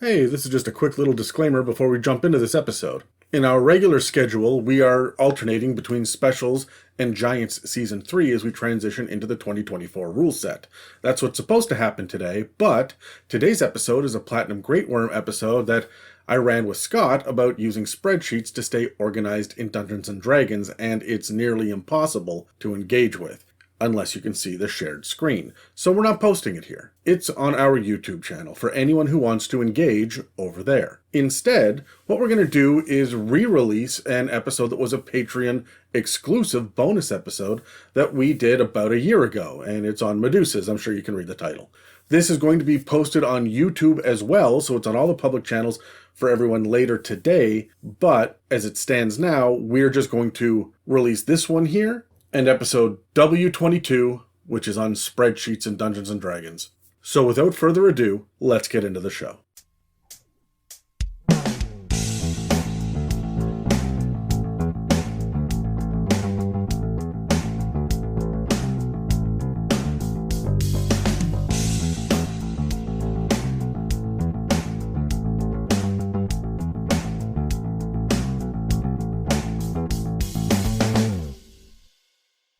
Hey, this is just a quick little disclaimer before we jump into this episode. In our regular schedule, we are alternating between specials and Giants Season 3 as we transition into the 2024 rule set. That's what's supposed to happen today, but today's episode is a Platinum Great Worm episode that I ran with Scott about using spreadsheets to stay organized in Dungeons & Dragons, and it's nearly impossible to engage with unless you can see the shared screen. So we're not posting it here. It's on our YouTube channel for anyone who wants to engage over there. Instead, what we're going to do is re-release an episode that was a Patreon exclusive bonus episode that we did about a year ago, and it's on Medusas. I'm sure you can read the title. This is going to be posted on YouTube as well, so it's on all the public channels for everyone later today, but as it stands now, we're just going to release this one here and episode W22, which is on spreadsheets and Dungeons & Dragons. So without further ado, let's get into the show.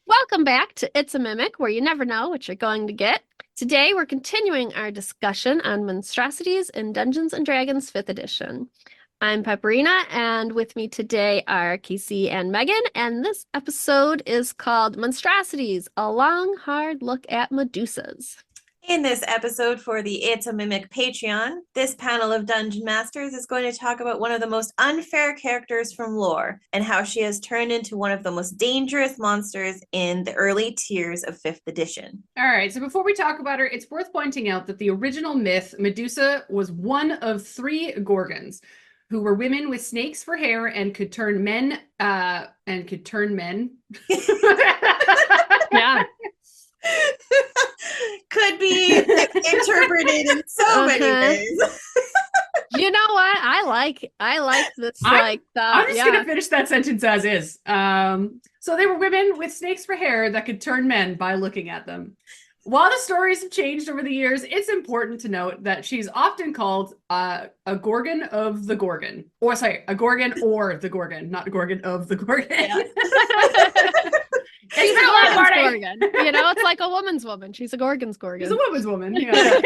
Welcome back to It's a Mimic, where you never know what you're going to get. Today, we're continuing our discussion on Monstrosities in Dungeons & Dragons 5th edition. I'm Pepperina, and with me today are Casey and Megan, and this episode is called Monstrosities, a long, hard look at Medusas. In this episode for the It's a Mimic Patreon, this panel of Dungeon Masters is going to talk about one of the most unfair characters from lore and how she has turned into one of the most dangerous monsters in the early tiers of 5th edition. All right, so before we talk about her, it's worth pointing out that the original myth, Medusa, was one of 3 Gorgons who were women with snakes for hair and could turn men. Yeah. Could be interpreted in so many ways. You know what? I like this. I'm just gonna finish that sentence as is. So they were women with snakes for hair that could turn men by looking at them. While the stories have changed over the years, it's important to note that she's often called a Gorgon of the Gorgon. Or sorry, a Gorgon or the Gorgon, not a Gorgon of the Gorgon. Yeah. She's a woman's Gorgon. You know, it's like a woman's woman. She's a Gorgon's Gorgon. She's a woman's woman. Yeah.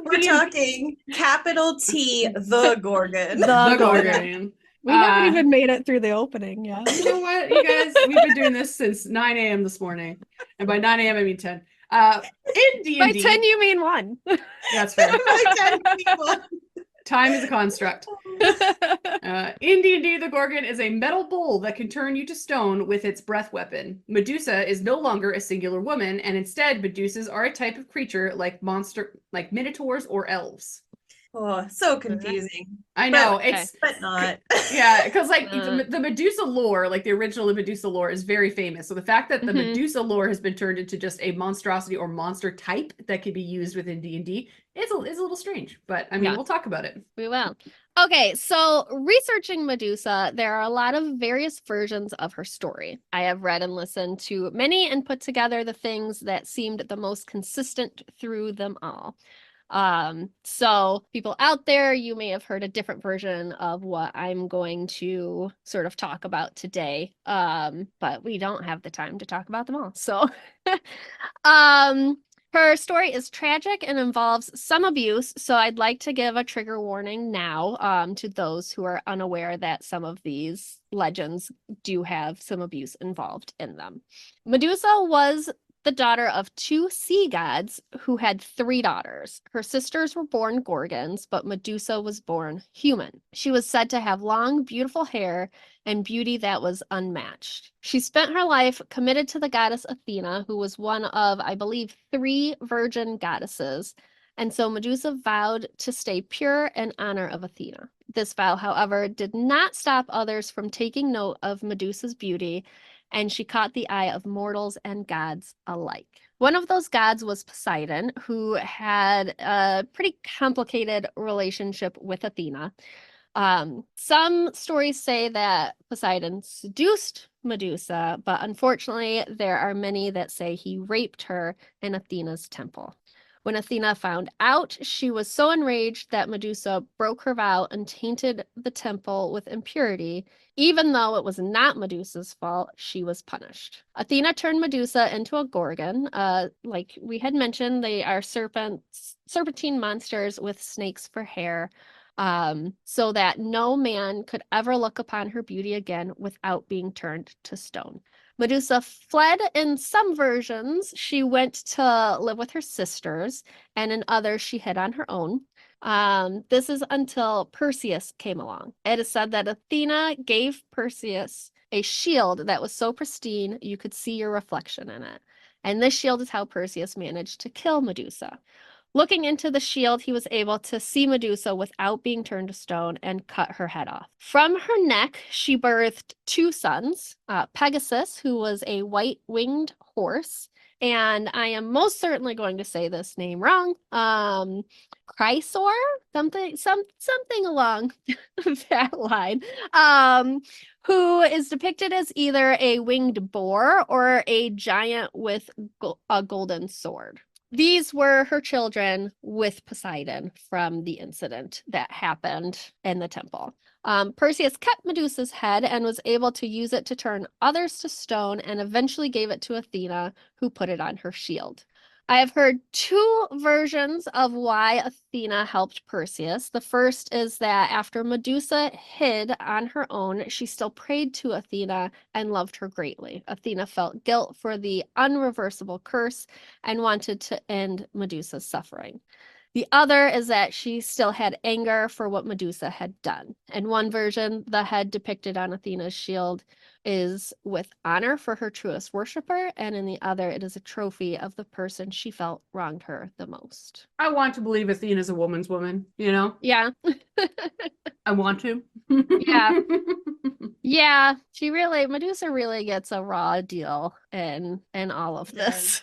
We're talking capital T, the Gorgon. The Gorgon. We haven't even made it through the opening yet. You know what, you guys? We've been doing this since 9 a.m. this morning. And by 9 a.m. I mean 10. In D&D. By 10 you mean 1. That's fair. Time is a construct. In D&D, the Gorgon is a metal bowl that can turn you to stone with its breath weapon. Medusa is no longer a singular woman, and instead, Medusas are a type of creature like minotaurs or elves. Oh, so confusing. I know, but not. Yeah, because like the Medusa lore, like the original Medusa lore, is very famous. So the fact that the Medusa lore has been turned into just a monstrosity or monster type that can be used within D&D is a little strange. But I mean, we'll talk about it. We will. Okay, so researching Medusa, there are a lot of various versions of her story. I have read and listened to many and put together the things that seemed the most consistent through them all. So people out there, you may have heard a different version of what I'm going to sort of talk about today. But we don't have the time to talk about them all. So, her story is tragic and involves some abuse. So I'd like to give a trigger warning now, to those who are unaware that some of these legends do have some abuse involved in them. Medusa was the daughter of 2 sea gods who had 3 daughters. Her sisters were born Gorgons, but Medusa was born human. She was said to have long, beautiful hair and beauty that was unmatched. She spent her life committed to the goddess Athena, who was one of, I believe, 3 virgin goddesses. And so Medusa vowed to stay pure in honor of Athena. This vow, however, did not stop others from taking note of Medusa's beauty, and she caught the eye of mortals and gods alike. One of those gods was Poseidon, who had a pretty complicated relationship with Athena. Some stories say that Poseidon seduced Medusa, but unfortunately, there are many that say he raped her in Athena's temple. When Athena found out, she was so enraged that Medusa broke her vow and tainted the temple with impurity. Even though it was not Medusa's fault, she was punished. Athena turned Medusa into a gorgon. Like we had mentioned, they are serpentine monsters with snakes for hair, so that no man could ever look upon her beauty again without being turned to stone. Medusa fled in some versions. She went to live with her sisters, and in others, she hid on her own. This is until Perseus came along. It is said that Athena gave Perseus a shield that was so pristine you could see your reflection in it. And this shield is how Perseus managed to kill Medusa. Looking into the shield, he was able to see Medusa without being turned to stone and cut her head off. From her neck, she birthed 2 sons, Pegasus, who was a white-winged horse, and I am most certainly going to say this name wrong, Chrysor, something along that line, who is depicted as either a winged boar or a giant with a golden sword. These were her children with Poseidon from the incident that happened in the temple. Perseus kept Medusa's head and was able to use it to turn others to stone and eventually gave it to Athena, who put it on her shield. I have heard 2 versions of why Athena helped Perseus. The first is that after Medusa hid on her own, she still prayed to Athena and loved her greatly. Athena felt guilt for the unreversible curse and wanted to end Medusa's suffering. The other is that she still had anger for what Medusa had done. In one version, the head depicted on Athena's shield is with honor for her truest worshiper, and in the other, it is a trophy of the person she felt wronged her the most. I want to believe Athena's a woman's woman, you know? Yeah. I want to. Yeah. Yeah, Medusa really gets a raw deal in all of this.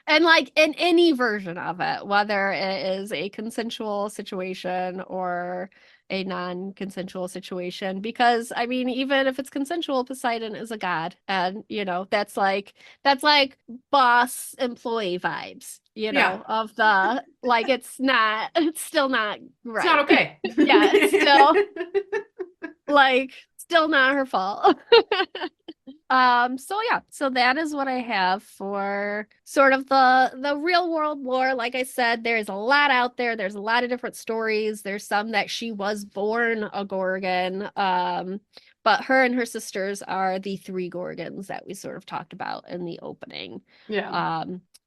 And like in any version of it, whether it is a consensual situation or a non-consensual situation, because I mean, even if it's consensual, Poseidon is a god, and that's like boss employee vibes, of the like it's still not right. It's not okay. Yeah, it's still like still not her fault. So that is what I have for sort of the real world lore. Like I said, there's a lot out there. There's a lot of different stories. There's some that she was born a Gorgon. But her and her sisters are the 3 Gorgons that we sort of talked about in the opening. Yeah.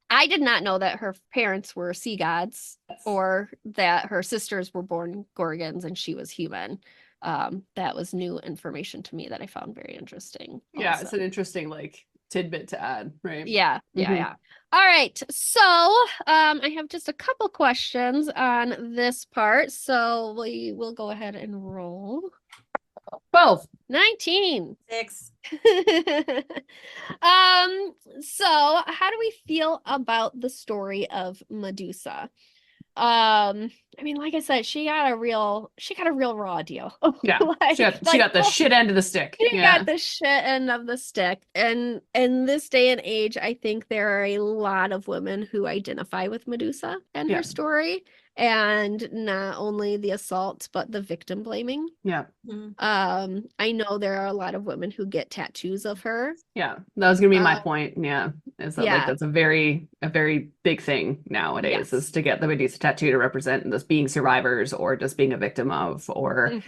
I did not know that her parents were sea gods or that her sisters were born Gorgons and she was human. That was new information to me that I found very interesting. Yeah, also. It's an interesting tidbit to add, right? Yeah. All right. So I have just a couple questions on this part. So we will go ahead and roll. 12. 19. 6. So how do we feel about the story of Medusa? I mean, like I said, she got a real raw deal. Yeah. she got the shit end of the stick. She got the shit end of the stick. And in this day and age, I think there are a lot of women who identify with Medusa and her story, and not only the assault, but the victim blaming. Yeah. I know there are a lot of women who get tattoos of her. Yeah. That was gonna be my point. Yeah. Is that that's a very big thing nowadays, is to get the Medusa tattoo to represent this being survivors or just being a victim of, or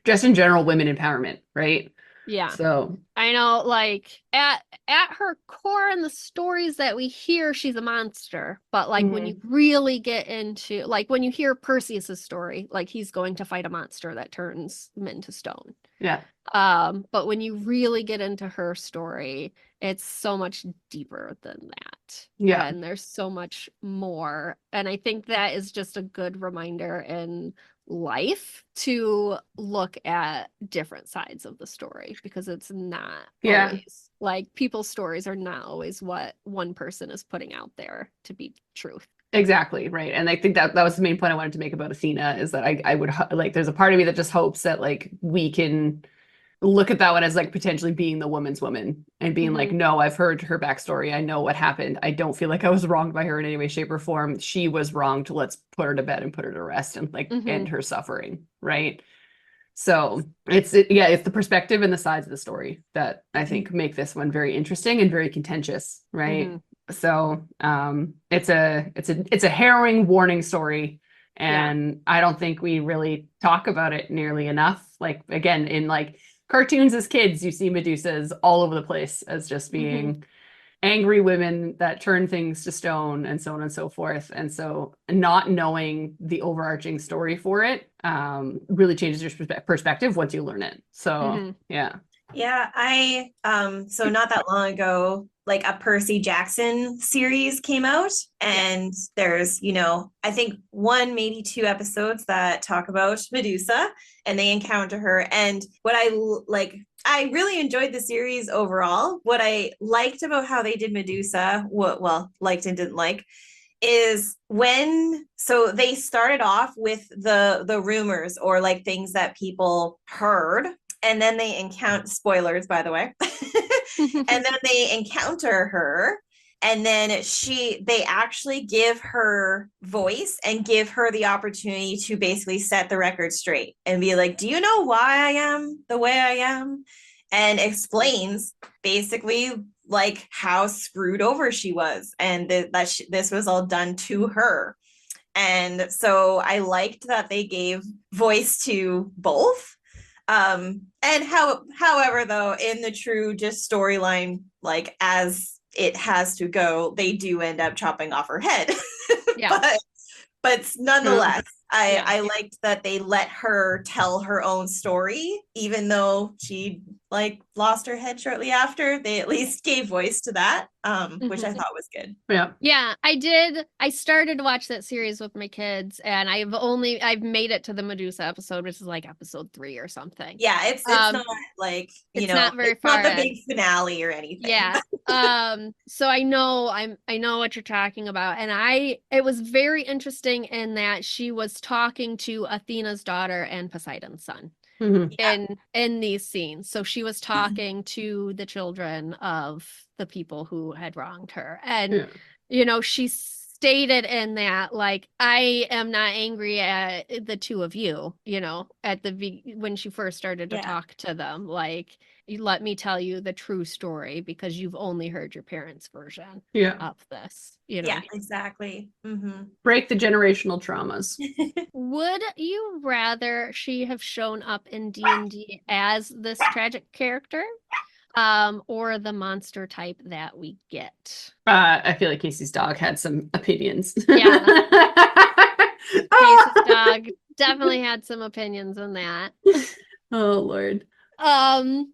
just in general women empowerment, right? Yeah. So I know, like at her core in the stories that we hear, she's a monster. But like when you really get into, like when you hear Perseus's story, like he's going to fight a monster that turns men to stone. Yeah. But when you really get into her story, it's so much deeper than that. Yeah. And there's so much more. And I think that is just a good reminder in life to look at different sides of the story, because it's not always like people's stories are not always what one person is putting out there to be truth. Exactly. Right. And I think that was the main point I wanted to make about Athena, is that I would like, there's a part of me that just hopes that like we can look at that one as like potentially being the woman's woman and being like, Mhm. no, I've heard her backstory. I know what happened. I don't feel like I was wronged by her in any way, shape, or form. She was wronged. Let's put her to bed and put her to rest and like Mhm. end her suffering. Right. So it's the perspective and the sides of the story that I think make this one very interesting and very contentious. Right. Mhm. So it's a harrowing warning story. And I don't think we really talk about it nearly enough. Like, again, in like cartoons as kids, you see Medusas all over the place as just being angry women that turn things to stone and so on and so forth. And so not knowing the overarching story for it really changes your perspective once you learn it. So Mhm. yeah. Yeah, I so not that long ago, like a Percy Jackson series came out, and there's, I think one, maybe two episodes that talk about Medusa and they encounter her. And what I really enjoyed the series overall. What I liked about how they did Medusa, liked and didn't like, is so they started off with the rumors or like things that people heard, and then they encounter, spoilers by the way, and then they encounter her, and then they actually give her voice and give her the opportunity to basically set the record straight and be like, do you know why I am the way I am? And explains basically like how screwed over she was, and this was all done to her. And so I liked that they gave voice to both. And however, though, in the true just storyline, like as it has to go, they do end up chopping off her head. Yeah. But nonetheless, I liked that they let her tell her own story, even though she like lost her head shortly after. They at least gave voice to that, which I thought was good. Yeah. Yeah, I did. I started to watch that series with my kids, and I've made it to the Medusa episode, which is like episode 3 or something. Yeah, it's not like, it's not very it's far not the in. big finale or anything. Yeah. So I know what you're talking about. And it was very interesting in that she was talking to Athena's daughter and Poseidon's son in these scenes. So she was talking to the children of the people who had wronged her. And she stated in that, like, I am not angry at the two of you, when she first started to talk to them, like, let me tell you the true story because you've only heard your parents' version of this. Yeah, exactly. Break the generational traumas. Would you rather she have shown up in D&D as this tragic character, or the monster type that we get? I feel like Casey's dog had some opinions. Yeah. Casey's dog definitely had some opinions on that. Oh Lord. I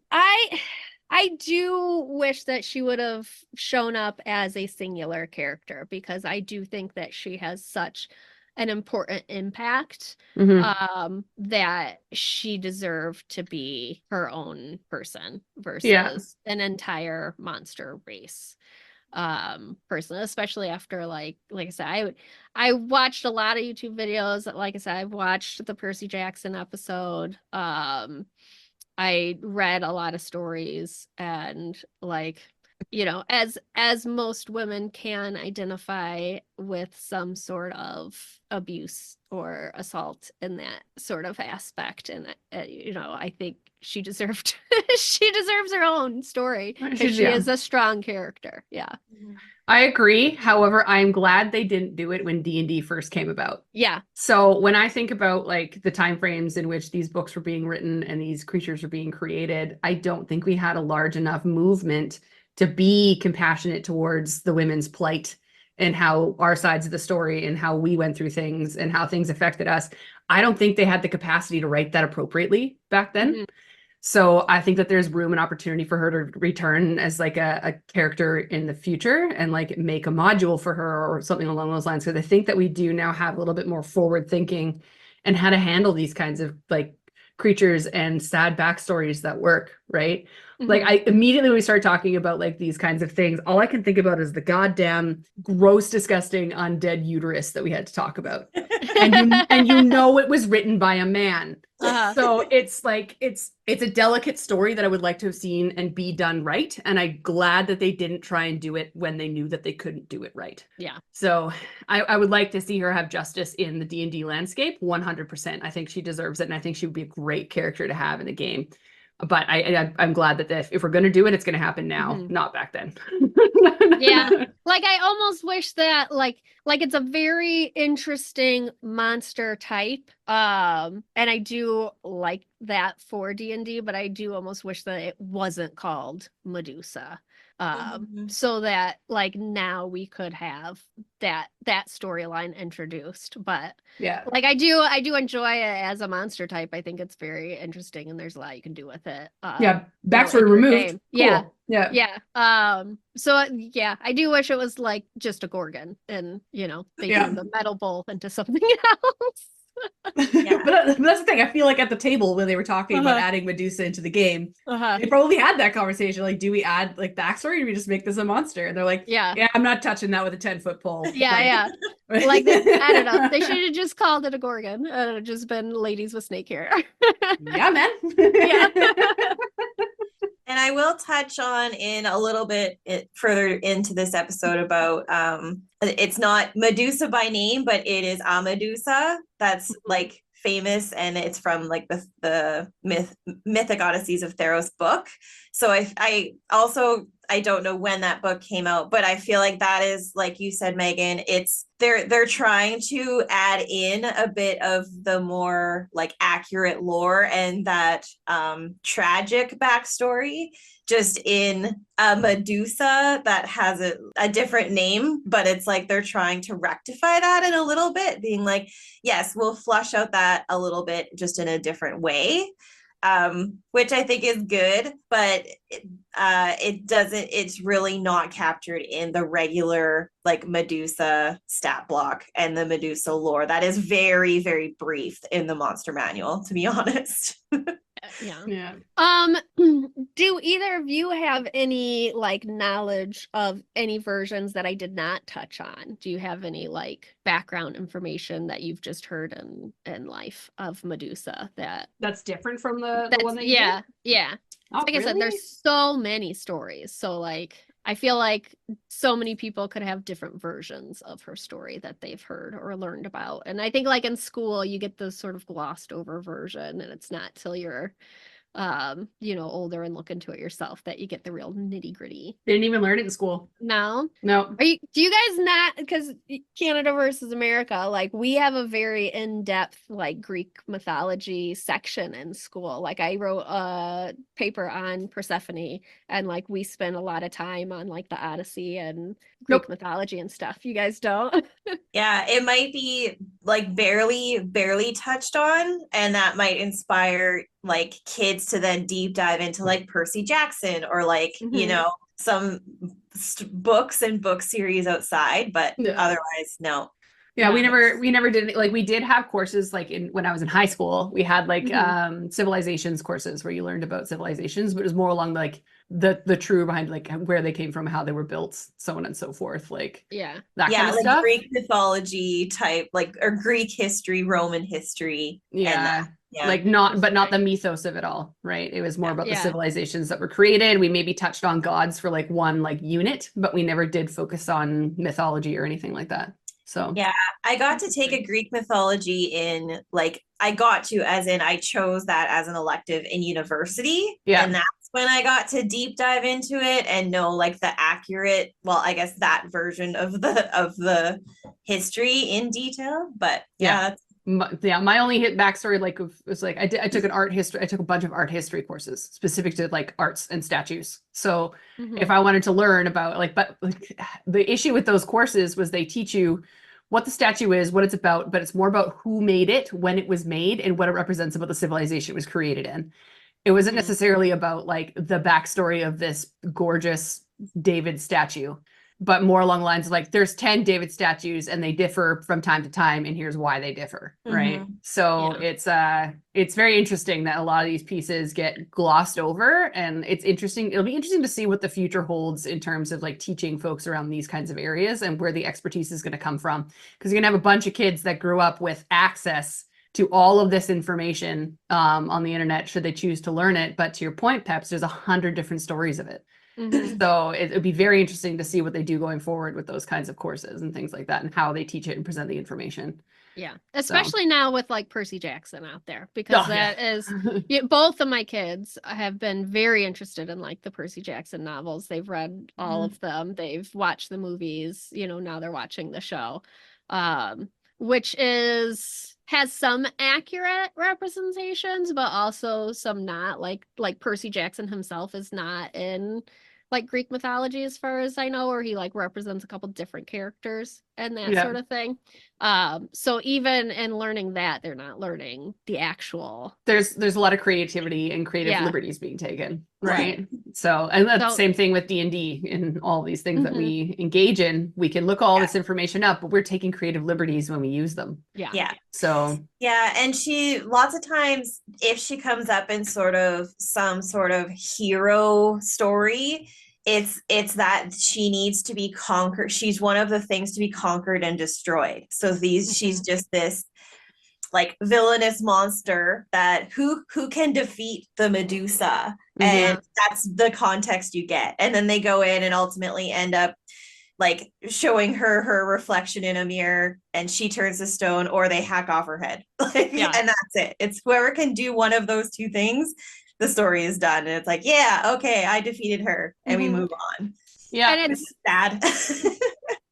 do wish that she would have shown up as a singular character, because I do think that she has such an important impact that she deserved to be her own person versus an entire monster race person, especially after like I said, I watched a lot of YouTube videos. Like I said, I've watched the Percy Jackson episode. I read a lot of stories, and like, as most women can identify with some sort of abuse or assault in that sort of aspect. And I think she deserves her own story, because she is a strong character. Yeah. I agree. However, I'm glad they didn't do it when D&D first came about. Yeah. So when I think about like the time frames in which these books were being written and these creatures were being created, I don't think we had a large enough movement to be compassionate towards the women's plight and how our sides of the story and how we went through things and how things affected us. I don't think they had the capacity to write that appropriately back then. So I think that there's room and opportunity for her to return as like a character in the future and like make a module for her or something along those lines. Because I think that we do now have a little bit more forward thinking and how to handle these kinds of like creatures and sad backstories that work, right? Like I immediately when we start talking about like these kinds of things, all I can think about is the goddamn gross, disgusting, undead uterus that we had to talk about. And it was written by a man. So it's like it's a delicate story that I would like to have seen and be done right. And I'm glad that they didn't try and do it when they knew that they couldn't do it right. Yeah. So I would like to see her have justice in the D&D landscape 100%. I think she deserves it, and I think she would be a great character to have in the game. But I'm glad that if we're going to do it, it's going to happen now, not back then. Yeah. Like I almost wish that like it's a very interesting monster type. And I do like that for D&D, but I do almost wish that it wasn't called Medusa. So that like now we could have that storyline introduced. But yeah, like I do enjoy it as a monster type. I think it's very interesting, and there's a lot you can do with it. Yeah, backstory removed. Cool. Yeah. Yeah. So yeah, I do wish it was like just a Gorgon, and they turned the metal bowl into something else. Yeah. But that's the thing. I feel like at the table when they were talking about adding Medusa into the game, they probably had that conversation. Like, do we add like backstory? Or do we just make this a monster? And they're like, yeah, I'm not touching that with a 10-foot pole. Yeah. Like they added up. They should have just called it a Gorgon. It would have just been ladies with snake hair. Yeah, man. Yeah. And I will touch on in a little bit further into this episode about it's not Medusa by name, but it is a Medusa that's like famous, and it's from like the Mythic Odysseys of Theros book. So I also don't know when that book came out, but I feel like that is, like you said, Megan, it's they're trying to add in a bit of the more like accurate lore and that tragic backstory just in a Medusa that has a different name, but it's like they're trying to rectify that in a little bit, being like, yes, we'll flush out that a little bit just in a different way. Which I think is good, but it's really not captured in the regular like Medusa stat block and the Medusa lore. That is very, very brief in the monster manual, to be honest. Yeah. Do either of you have any like knowledge of any versions that I did not touch on? Do you have any like background information that you've just heard in life of Medusa that's different from the one that you did? Yeah. Oh, like really? I said, there's so many stories. So like I feel like so many people could have different versions of her story that they've heard or learned about. And I think like in school, you get the sort of glossed over version, and it's not till you're, older and look into it yourself that you get the real nitty gritty. Didn't even learn it in school. No. Do you guys not, because Canada versus America, like we have a very in-depth like Greek mythology section in school. Like I wrote a paper on Persephone, and like we spent a lot of time on like the Odyssey and Greek mythology and stuff. You guys don't? Yeah, it might be like barely touched on, and that might inspire like kids to then deep dive into like Percy Jackson or like some books and book series outside, but otherwise no. Yeah, we never did, like we did have courses like when I was in high school, we had like civilizations courses where you learned about civilizations, but it was more along like the true behind like where they came from, how they were built, so on and so forth, like that kind of like stuff. Greek mythology type, like, or Greek history, Roman history. Like not the mythos of it all, right? It was more about the civilizations that were created. We maybe touched on gods for like one like unit, but we never did focus on mythology or anything like that. So yeah, I got to take a Greek mythology in like I chose that as an elective in university. And that's when I got to deep dive into it and know like the accurate, well, I guess that version of the history in detail. But my only backstory like was like I took a bunch of art history courses specific to like arts and statues. So if I wanted to learn about but like, the issue with those courses was they teach you what the statue is, what it's about, but it's more about who made it, when it was made, and what it represents about the civilization it was created in. It wasn't necessarily about like the backstory of this gorgeous David statue, but more along the lines of like, there's 10 David statues and they differ from time to time, and here's why they differ, right? So it's very interesting that a lot of these pieces get glossed over, and it's interesting. It'll be interesting to see what the future holds in terms of like teaching folks around these kinds of areas and where the expertise is going to come from. Because you're going to have a bunch of kids that grew up with access to all of this information on the internet should they choose to learn it. But to your point, Peps, there's 100 different stories of it. Mhm. So it would be very interesting to see what they do going forward with those kinds of courses and things like that, and how they teach it and present the information. Yeah, especially now with like Percy Jackson out there, because Oh, that is both of my kids have been very interested in like the Percy Jackson novels. They've read all of them. They've watched the movies, now they're watching the show. Which has some accurate representations, but also some not. Like Percy Jackson himself is not in like Greek mythology, as far as I know, or he like represents a couple different characters and that sort of thing. So even in learning that, they're not learning the actual. There's a lot of creativity and creative liberties being taken, right? Right. So, and that's the same thing with D&D and all these things that we engage in. We can look all this information up, but we're taking creative liberties when we use them. Yeah. So and she lots of times, if she comes up in some sort of hero story, it's that she needs to be conquered. She's one of the things to be conquered and destroyed. So she's just this like villainous monster that who can defeat the Medusa, and that's the context you get. And then they go in and ultimately end up like showing her reflection in a mirror, and she turns to stone, or they hack off her head. And that's it. It's whoever can do one of those two things, the story is done. And it's like, okay, I defeated her, and we move on. And it's sad.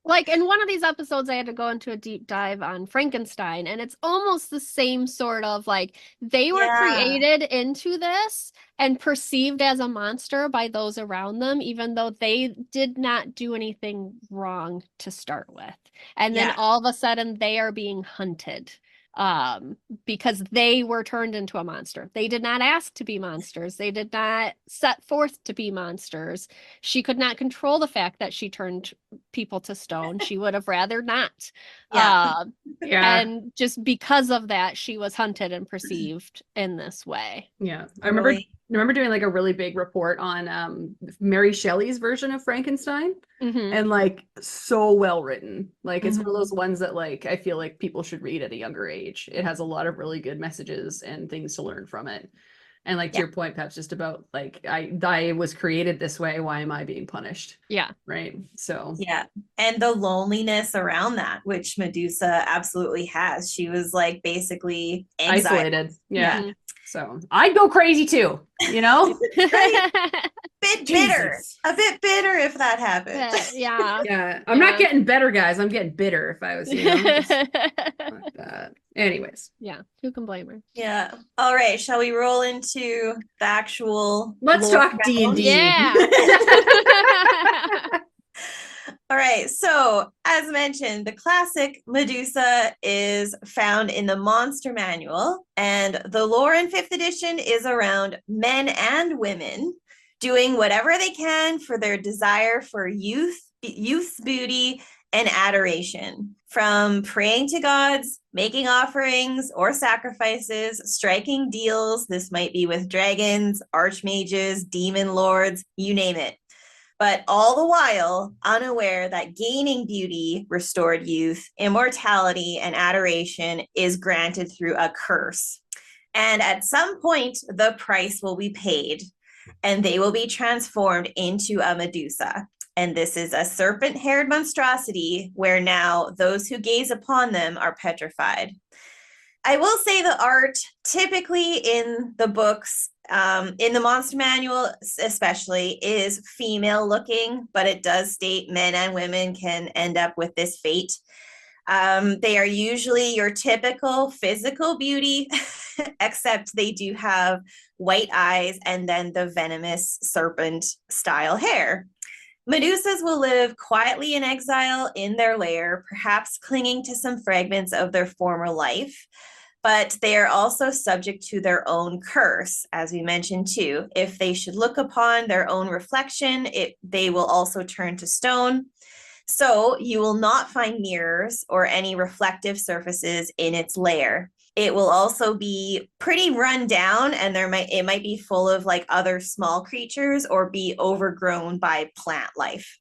Like in one of these episodes, I had to go into a deep dive on Frankenstein, and it's almost the same sort of like they were created into this and perceived as a monster by those around them, even though they did not do anything wrong to start with. And then all of a sudden they are being hunted because they were turned into a monster. They did not ask to be monsters. They did not set forth to be monsters. She could not control the fact that she turned people to stone. She would have rather not. And just because of that, she was hunted and perceived in this way. I remember doing like a really big report on Mary Shelley's version of Frankenstein, and like so well written. Like it's one of those ones that like I feel like people should read at a younger age. It has a lot of really good messages and things to learn from it. And like to your point, Pep's just about like I was created this way. Why am I being punished? Right. So and the loneliness around that, which Medusa absolutely has. She was like basically isolated. So I'd go crazy too, right? A bit bitter if that happened. I'm not getting better, guys. I'm getting bitter if I was, like that. Anyways. Who can blame her? All right. Shall we roll into the actual? Let's talk D&D. All right, so as mentioned, the classic Medusa is found in the Monster Manual, and the lore in 5th edition is around men and women doing whatever they can for their desire for youth's beauty and adoration. From praying to gods, making offerings or sacrifices, striking deals, this might be with dragons, archmages, demon lords, you name it. But all the while unaware that gaining beauty, restored youth, immortality, and adoration is granted through a curse. And at some point, the price will be paid, and they will be transformed into a Medusa. And this is a serpent-haired monstrosity, where now those who gaze upon them are petrified. I will say the art, typically in the books, in the Monster Manual especially, is female looking, but it does state men and women can end up with this fate. They are usually your typical physical beauty, except they do have white eyes and then the venomous serpent style hair. Medusas will live quietly in exile in their lair, perhaps clinging to some fragments of their former life. But they are also subject to their own curse, as we mentioned too. If they should look upon their own reflection, they will also turn to stone. So you will not find mirrors or any reflective surfaces in its lair. It will also be pretty run down, and it might be full of like other small creatures or be overgrown by plant life.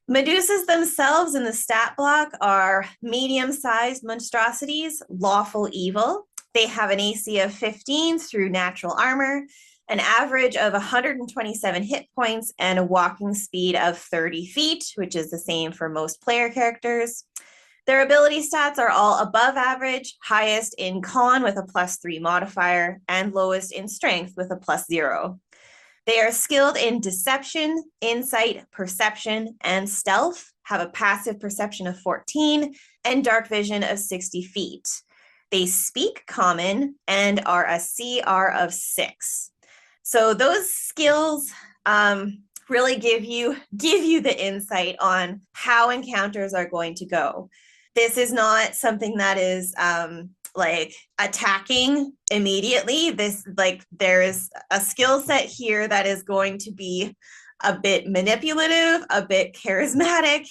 Medusas themselves in the stat block are medium-sized monstrosities, lawful evil. They have an AC of 15 through natural armor, an average of 127 hit points, and a walking speed of 30 feet, which is the same for most player characters. Their ability stats are all above average, highest in con with a +3 modifier, and lowest in strength with a +0. They are skilled in deception, insight, perception, and stealth, have a passive perception of 14, and dark vision of 60 feet. They speak common and are a CR of 6. So those skills really give you the insight on how encounters are going to go. This is not something that is like attacking immediately. There is a skill set here that is going to be a bit manipulative, a bit charismatic,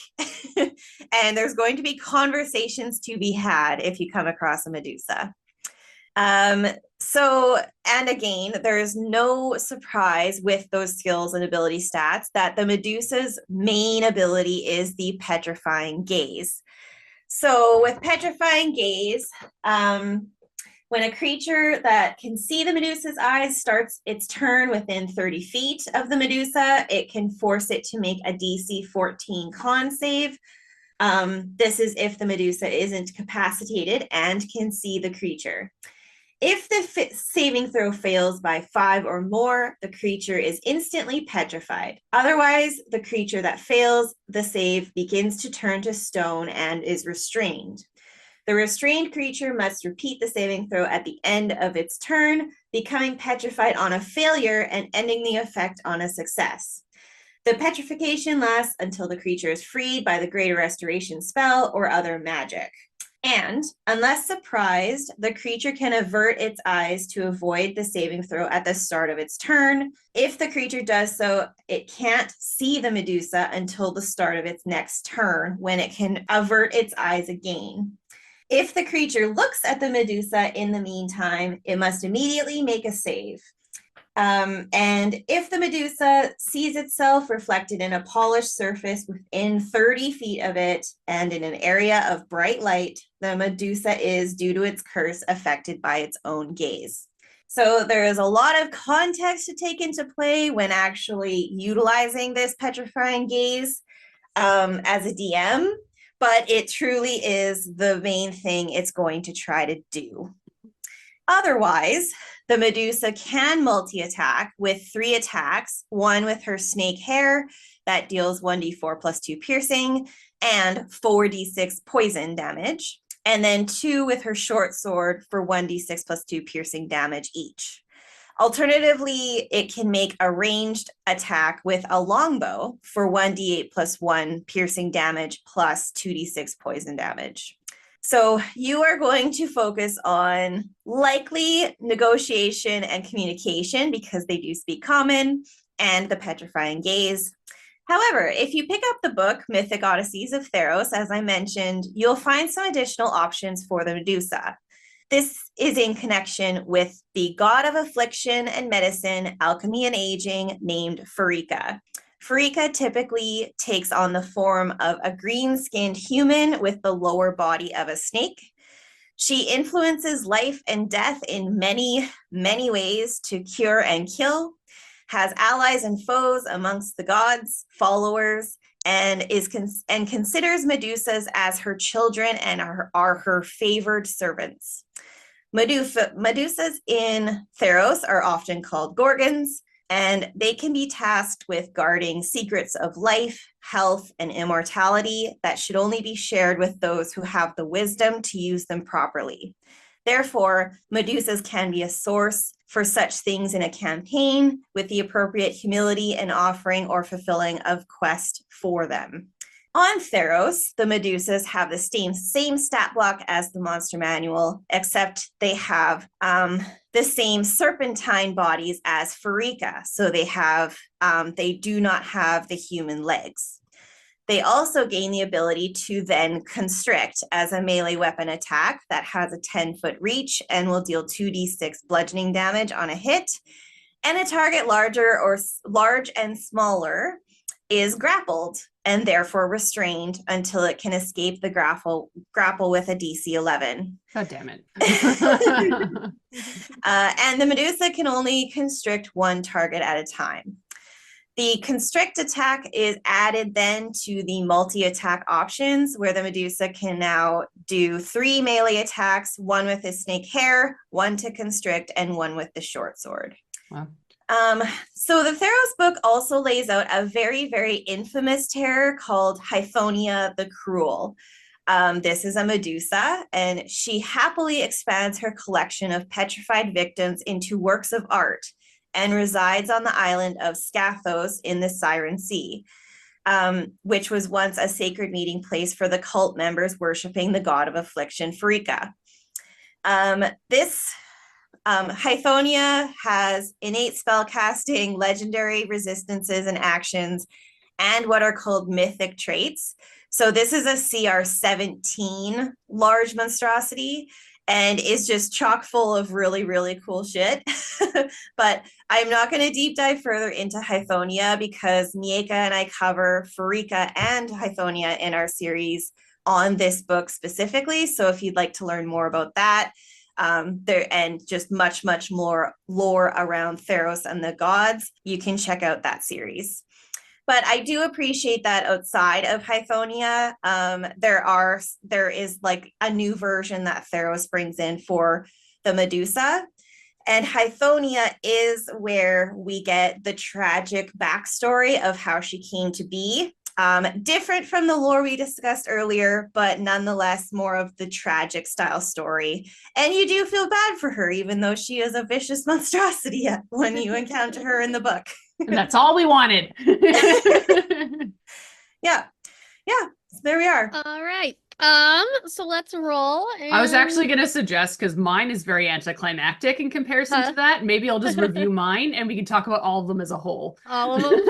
and there's going to be conversations to be had if you come across a Medusa. And again, there is no surprise with those skills and ability stats that the Medusa's main ability is the Petrifying Gaze. So with Petrifying Gaze, when a creature that can see the Medusa's eyes starts its turn within 30 feet of the Medusa, it can force it to make a DC 14 con save. This is if the Medusa isn't capacitated and can see the creature. If the saving throw fails by 5 or more, the creature is instantly petrified. Otherwise, the creature that fails the save begins to turn to stone and is restrained. The restrained creature must repeat the saving throw at the end of its turn, becoming petrified on a failure and ending the effect on a success. The petrification lasts until the creature is freed by the Greater Restoration spell or other magic. And unless surprised, the creature can avert its eyes to avoid the saving throw at the start of its turn. If the creature does so, it can't see the Medusa until the start of its next turn, when it can avert its eyes again. If the creature looks at the Medusa in the meantime, it must immediately make a save. And if the Medusa sees itself reflected in a polished surface within 30 feet of it and in an area of bright light, the Medusa is, due to its curse, affected by its own gaze. So there is a lot of context to take into play when actually utilizing this Petrifying Gaze as a DM, but it truly is the main thing it's going to try to do. Otherwise, the Medusa can multi-attack with 3 attacks, one with her snake hair that deals 1d4 plus 2 piercing and 4d6 poison damage, and then 2 with her short sword for 1d6 plus 2 piercing damage each. Alternatively, it can make a ranged attack with a longbow for 1d8 plus 1 piercing damage plus 2d6 poison damage. So you are going to focus on likely negotiation and communication because they do speak common, and the Petrifying Gaze. However, if you pick up the book Mythic Odysseys of Theros, as I mentioned, you'll find some additional options for the Medusa. This is in connection with the god of affliction and medicine, alchemy and aging, named Pharika. Pharika typically takes on the form of a green-skinned human with the lower body of a snake. She influences life and death in many, many ways to cure and kill, has allies and foes amongst the gods, followers, and considers Medusas as her children and are her favored servants. Medusas in Theros are often called Gorgons, and they can be tasked with guarding secrets of life, health, and immortality that should only be shared with those who have the wisdom to use them properly. Therefore, Medusas can be a source for such things in a campaign with the appropriate humility and offering or fulfilling of quest for them. On Theros, the Medusas have the same stat block as the monster manual, except they have the same serpentine bodies as Pharika. So they do not have the human legs. They also gain the ability to then constrict as a melee weapon attack that has a 10-foot reach and will deal 2d6 bludgeoning damage on a hit. And a target large and smaller is grappled and therefore restrained until it can escape the grapple with a DC 11. God damn it. And the Medusa can only constrict one target at a time. The constrict attack is added then to the multi-attack options, where the Medusa can now do 3 melee attacks, 1 with his snake hair, 1 to constrict, and 1 with the short sword. Wow. So the Theros book also lays out a very, very infamous terror called Hyphonia the Cruel. This is a Medusa, and she happily expands her collection of petrified victims into works of art and resides on the island of Scathos in the Siren Sea, which was once a sacred meeting place for the cult members worshiping the god of affliction, Pharika. This Hyphonia has innate spellcasting, legendary resistances and actions, and what are called mythic traits. So this is a CR 17 large monstrosity, and is just chock full of really, really cool shit. But I'm not going to deep dive further into Hyphonia because Nieka and I cover Pharika and Hyphonia in our series on this book specifically. So if you'd like to learn more about that, there and just much, much more lore around Theros and the gods, you can check out that series. But I do appreciate that outside of Hyphonia, there is like a new version that Theros brings in for the Medusa. And Hyphonia is where we get the tragic backstory of how she came to be. Different from the lore we discussed earlier, but nonetheless more of the tragic style story. And you do feel bad for her, even though she is a vicious monstrosity when you encounter her in the book. And that's all we wanted. Yeah. So there we are. All right. So let's roll. I was actually going to suggest, because mine is very anticlimactic in comparison to that. Maybe I'll just review mine and we can talk about all of them as a whole. All of them.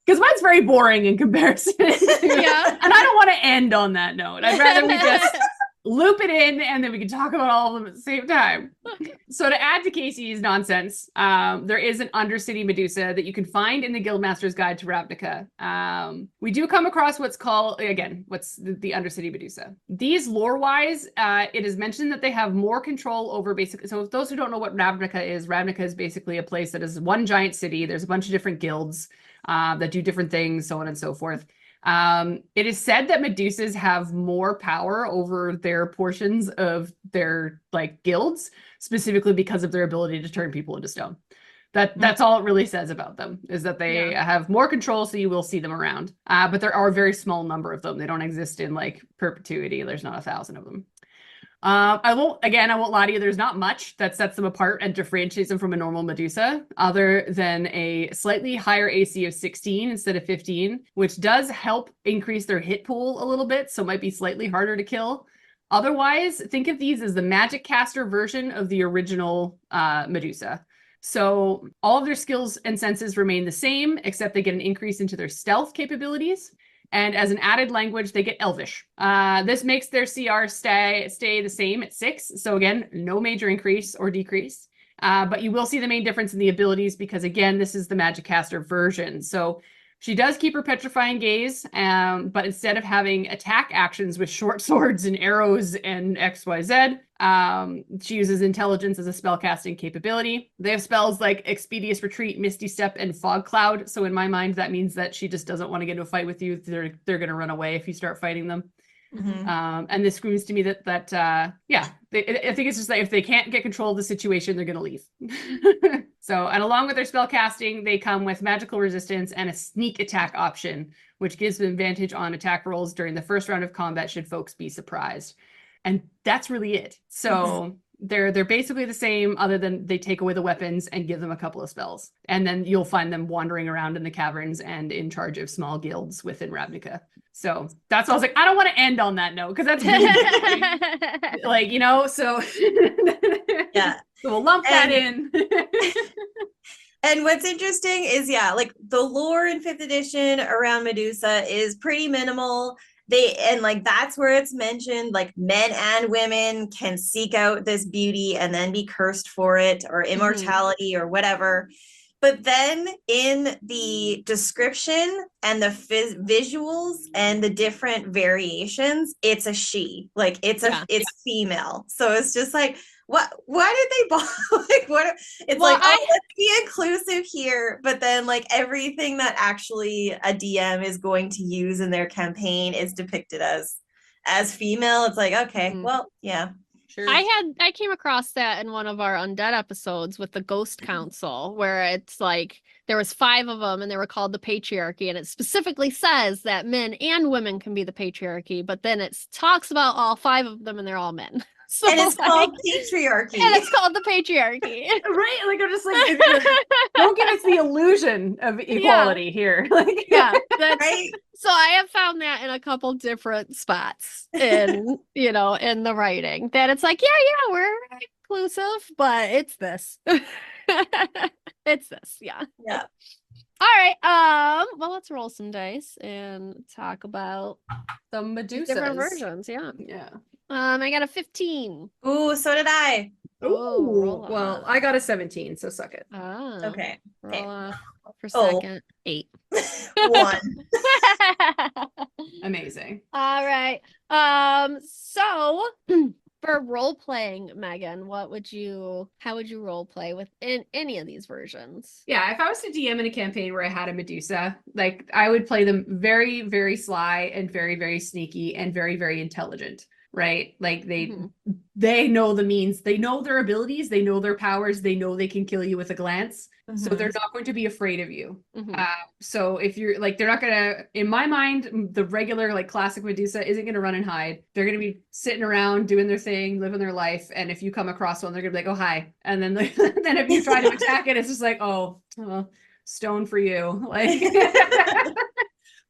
Because mine's very boring in comparison. Yeah. And I don't want to end on that note. I'd rather we just loop it in and then we can talk about all of them at the same time. So to add to Casey's nonsense, there is an Undercity Medusa that you can find in the Guildmaster's Guide to Ravnica. We do come across what's called, again, what's the Undercity Medusa. These lore-wise, it is mentioned that they have more control over basically, so those who don't know what Ravnica is basically a place that is one giant city. There's a bunch of different guilds that do different things, so on and so forth. It is said that Medusas have more power over their portions of their like guilds, specifically because of their ability to turn people into stone. That's all it really says about them, is that they have more control, so you will see them around. But there are a very small number of them. They don't exist in like perpetuity. There's not 1,000 of them. I won't lie to you, there's not much that sets them apart and differentiates them from a normal Medusa, other than a slightly higher AC of 16 instead of 15, which does help increase their hit pool a little bit, so it might be slightly harder to kill. Otherwise, think of these as the magic caster version of the original Medusa. So all of their skills and senses remain the same, except they get an increase into their stealth capabilities. And as an added language, they get Elvish. This makes their CR stay the same at 6. So again, no major increase or decrease. But you will see the main difference in the abilities because, again, this is the Magic Caster version. So she does keep her Petrifying Gaze, but instead of having attack actions with short swords and arrows and XYZ, she uses Intelligence as a spellcasting capability. They have spells like Expeditious Retreat, Misty Step, and Fog Cloud. So in my mind, that means that she just doesn't want to get into a fight with you. They're going to run away if you start fighting them. Mm-hmm. And this screams to me that I think it's just that if they can't get control of the situation, they're going to leave. So, and along with their spell casting, they come with magical resistance and a sneak attack option, which gives them advantage on attack rolls during the first round of combat should folks be surprised. And that's really it. So they're basically the same, other than they take away the weapons and give them a couple of spells. And then you'll find them wandering around in the caverns and in charge of small guilds within Ravnica. So that's why I was like, I don't want to end on that note, because that's really like, so yeah. So we'll lump that in. And what's interesting is, like the lore in 5th edition around Medusa is pretty minimal. That's where it's mentioned, like men and women can seek out this beauty and then be cursed for it, or immortality or whatever. But then in the description and the visuals and the different variations, it's a she. Like it's female. So it's just like, what? Why did they like what? It's Well, like, oh, let's be inclusive here. But then like everything that actually a DM is going to use in their campaign is depicted as female. It's like, okay, well, yeah. Sure. I came across that in one of our undead episodes with the Ghost Council, where it's like there was 5 of them and they were called the patriarchy, and it specifically says that men and women can be the patriarchy, but then it talks about all 5 of them and they're all men. So and it's called patriarchy. And it's called the patriarchy. Right? Like, I'm just like, don't give us the illusion of equality here. Like, yeah, that's right. So I have found that in a couple different spots in, in the writing, that it's like, yeah, we're inclusive, but it's this. It's this, yeah. Yeah. All right. Well, let's roll some dice and talk about the Medusas. Different versions, yeah. Yeah. I got a 15. Ooh, so did I. Ooh, well, I got a 17, so suck it. Oh, okay. Roll for second. 8. 1. Amazing. All right. So for role playing, Megan, how would you role play with in any of these versions? Yeah, if I was to DM in a campaign where I had a Medusa, like I would play them very, very sly and very, very sneaky and very, very intelligent. Right? Like they know the means, they know their abilities, they know their powers, they know they can kill you with a glance. So they're not going to be afraid of you. So if you're like, they're not gonna, in my mind, the regular like classic Medusa isn't gonna run and hide. They're gonna be sitting around doing their thing, living their life. And if you come across one, they're gonna be like, oh hi. And then then if you try to attack it, it's just like, oh, stone for you. Like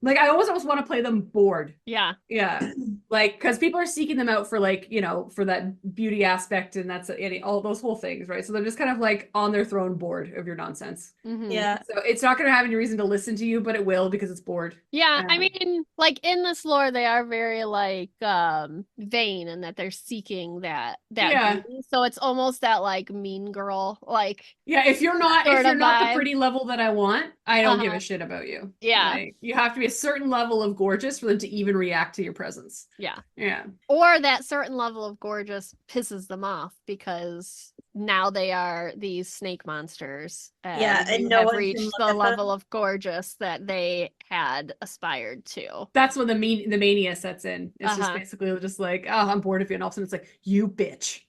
like I always want to play them bored. Yeah. Yeah. Like, because people are seeking them out for like, for that beauty aspect, and that's all those whole things, right? So they're just kind of like on their throne bored of your nonsense. Yeah. So it's not going to have any reason to listen to you, but it will because it's bored. Yeah. I mean, like in this lore, they are very like vain, and that they're seeking that beauty. So it's almost that like mean girl, like if you're not the pretty level that I want, I don't give a shit about you. Yeah. Like, you have to be a certain level of gorgeous for them to even react to your presence. Yeah. Yeah. Or that certain level of gorgeous pisses them off because now they are these snake monsters. And no have one reached the level of gorgeous that they had aspired to. That's when the mania sets in. It's just basically just like, oh, I'm bored of you. And all of a sudden it's like, you bitch.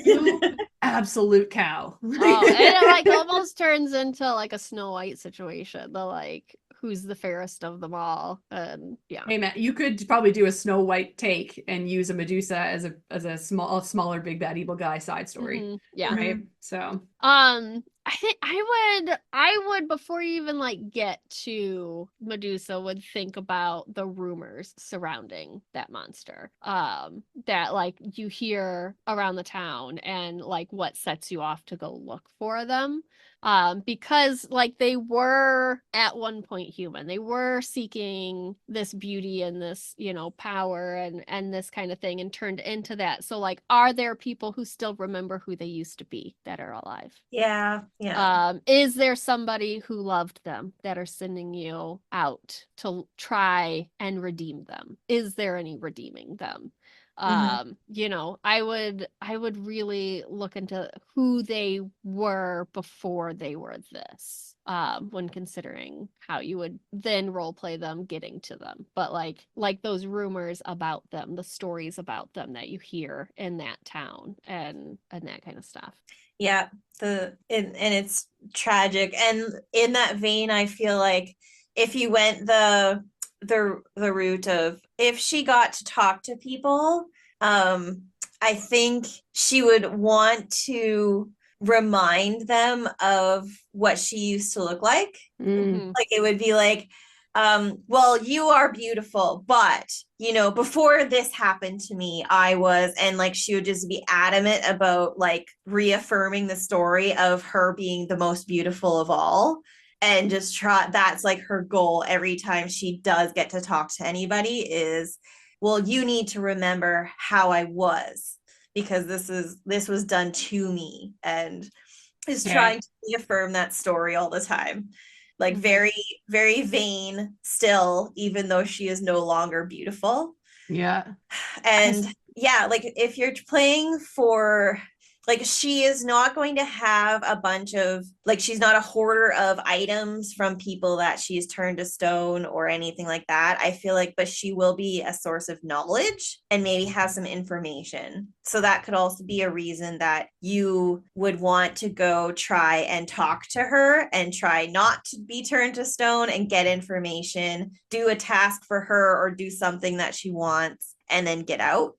You absolute cow. And it like almost turns into like a Snow White situation. The like, who's the fairest of them all? And yeah. Hey man, you could probably do a Snow White take and use a Medusa as a smaller big bad evil guy side story. Yeah. Right. So I think I would before you even like get to Medusa would think about the rumors surrounding that monster. That like you hear around the town, and like what sets you off to go look for them. Because like they were at one point human. They were seeking this beauty and this, power and this kind of thing, and turned into that. So like, are there people who still remember who they used to be that are alive? Yeah. Is there somebody who loved them that are sending you out to try and redeem them? Is there any redeeming them? I would really look into who they were before they were this, when considering how you would then role play them getting to them. But like those rumors about them, the stories about them that you hear in that town and that kind of stuff. Yeah, and it's tragic. And in that vein, I feel like if you went the route of, if she got to talk to people, I think she would want to remind them of what she used to look like. Like it would be like, well, you are beautiful, but before this happened to me, I was, and like she would just be adamant about like reaffirming the story of her being the most beautiful of all, and just that's like her goal every time she does get to talk to anybody is, well, you need to remember how I was, because this was done to me. And is Okay. trying to reaffirm that story all the time. Like Mhm. very, very vain still, even though she is no longer beautiful. Yeah. And yeah, like if you're playing for, like, she is not going to have a bunch of, like, she's not a hoarder of items from people that she's turned to stone or anything like that. I feel like, but she will be a source of knowledge and maybe have some information. So that could also be a reason that you would want to go try and talk to her and try not to be turned to stone and get information, do a task for her or do something that she wants, and then get out.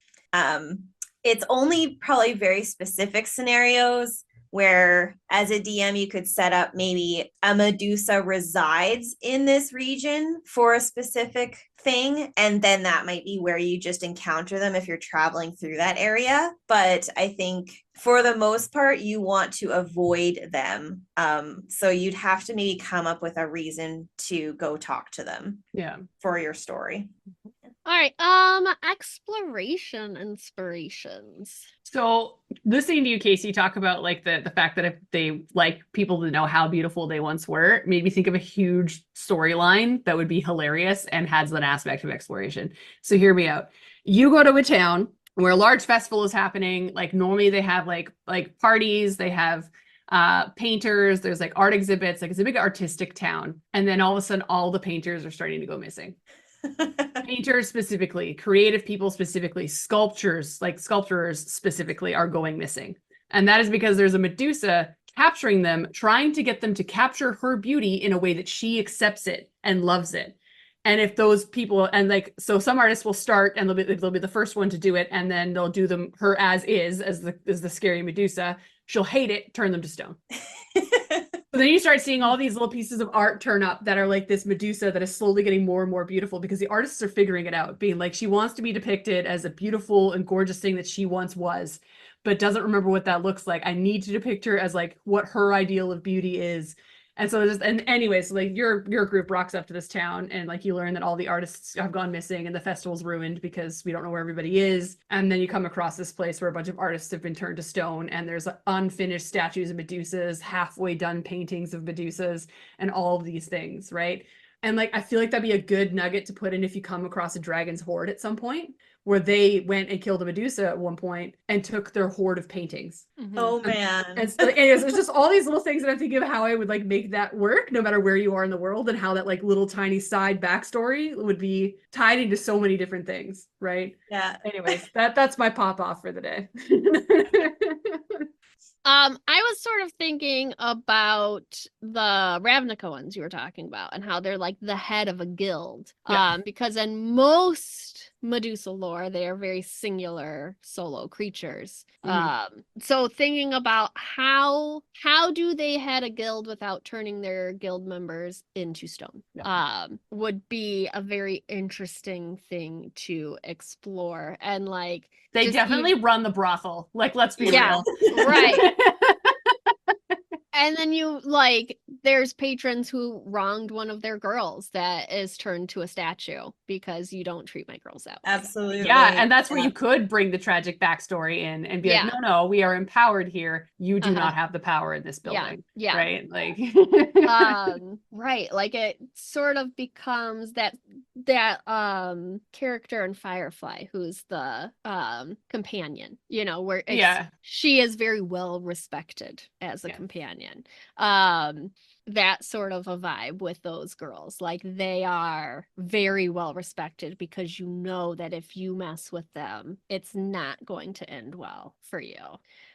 It's only probably very specific scenarios where, as a DM, you could set up maybe a Medusa resides in this region for a specific thing, and then that might be where you just encounter them if you're traveling through that area. But I think for the most part, you want to avoid them. So you'd have to maybe come up with a reason to go talk to them Yeah. for your story. All right. Exploration inspirations. So listening to you, Casey, talk about like the fact that if they like people to know how beautiful they once were, made me think of a huge storyline that would be hilarious and has an aspect of exploration. So hear me out. You go to a town where a large festival is happening. Like normally they have like parties, they have painters, there's like art exhibits, like it's a big artistic town. And then all of a sudden all the painters are starting to go missing. Painters specifically, creative people specifically, sculptures like sculptors specifically are going missing. And that is because there's a Medusa capturing them, trying to get them to capture her beauty in a way that she accepts it and loves it. And if those people, and like, so some artists will start and they'll be the first one to do it, and then they'll do them her as is, as the scary Medusa. She'll hate it, turn them to stone. But then you start seeing all these little pieces of art turn up that are like this Medusa that is slowly getting more and more beautiful because the artists are figuring it out, being like, she wants to be depicted as a beautiful and gorgeous thing that she once was, but doesn't remember what that looks like. I need to depict her as like what her ideal of beauty is. And so just, and anyways, so like your group rocks up to this town and like you learn that all the artists have gone missing and the festival's ruined because we don't know where everybody is. And then you come across this place where a bunch of artists have been turned to stone and there's unfinished statues of Medusas, halfway done paintings of Medusas, and all of these things, right? And like, I feel like that'd be a good nugget to put in if you come across a dragon's hoard at some point, where they went and killed a Medusa at one point and took their hoard of paintings. Mhm. Oh man. And so, anyways, it's just all these little things that I'm thinking of how I would like make that work, no matter where you are in the world, and how that like little tiny side backstory would be tied into so many different things, right? Yeah. Anyways, that's my pop off for the day. I was sort of thinking about the Ravnica ones you were talking about and how they're like the head of a guild. Yeah. Because in most Medusa lore, they are very singular solo creatures. So thinking about how do they head a guild without turning their guild members into stone? Would be a very interesting thing to explore. And like they definitely run the brothel. Like, let's be real. Right. And then you like, there's patrons who wronged one of their girls that is turned to a statue because you don't treat my girls that way. Absolutely. Yeah, and that's where you could bring the tragic backstory in and be like, no, we are empowered here. You do not have the power in this building. Yeah. Right? Like right. Like it sort of becomes that character in Firefly who's the companion, you know, where she is very well respected as a companion. That sort of a vibe with those girls. Like they are very well respected because you know that if you mess with them, it's not going to end well for you.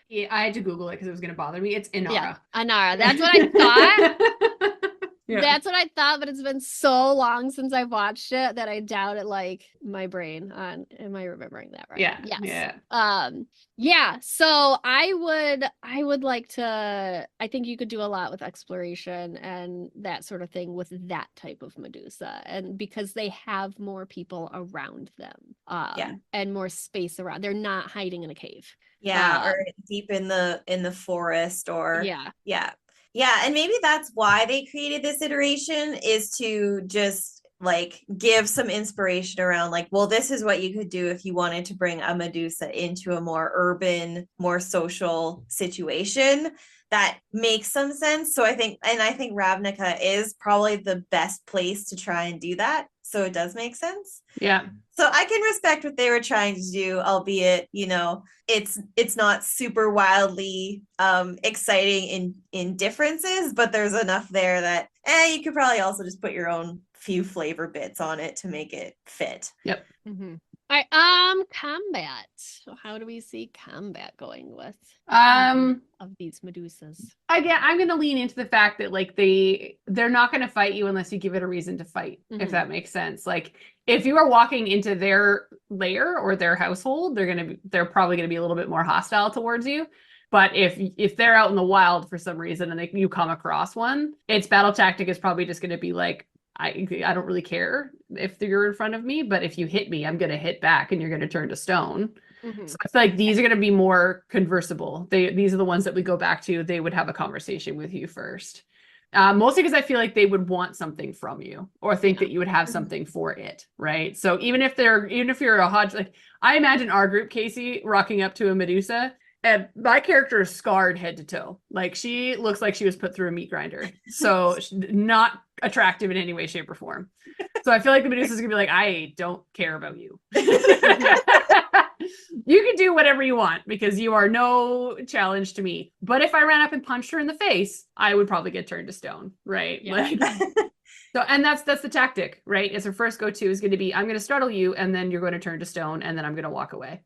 Yeah, I had to Google it because it was going to bother me. It's Inara. Yeah, Inara. That's what I thought. That's what I thought, but it's been so long since I've watched it that I doubt it. Like my brain on, am I remembering that right? Yeah. Yes. Yeah. So I would like to. I think you could do a lot with exploration and that sort of thing with that type of Medusa, and because they have more people around them, and more space around. They're not hiding in a cave. Yeah, or deep in the forest, or yeah, and maybe that's why they created this iteration, is to just like give some inspiration around like, well, this is what you could do if you wanted to bring a Medusa into a more urban, more social situation. that makes some sense. So I think Ravnica is probably the best place to try and do that. So it does make sense. Yeah. So I can respect what they were trying to do, albeit, it's not super wildly exciting in differences, but there's enough there that you could probably also just put your own few flavor bits on it to make it fit. Yep. Mm-hmm. All right, combat. So how do we see combat going with of these Medusas? Again, I'm going to lean into the fact that like they're not going to fight you unless you give it a reason to fight, if that makes sense. Like if you are walking into their lair or their household, they're probably going to be a little bit more hostile towards you. But if they're out in the wild for some reason and you come across one, its battle tactic is probably just going to be like, I don't really care if you're in front of me, but if you hit me, I'm going to hit back and you're going to turn to stone. Mm-hmm. So I feel like these are going to be more conversable. These are the ones that we go back to. They would have a conversation with you first. Mostly because I feel like they would want something from you or think that you would have something for it, right? So even if you're a hodge, like I imagine our group, Casey, rocking up to a Medusa, and my character is scarred head to toe. Like she looks like she was put through a meat grinder. So not attractive in any way, shape, or form. So I feel like the Medusa is gonna be like, I don't care about you. You can do whatever you want because you are no challenge to me. But if I ran up and punched her in the face, I would probably get turned to stone, right? Yeah. Like, so, and that's the tactic, right? Is her first go-to is going to be, I'm going to startle you, and then you're going to turn to stone, and then I'm going to walk away.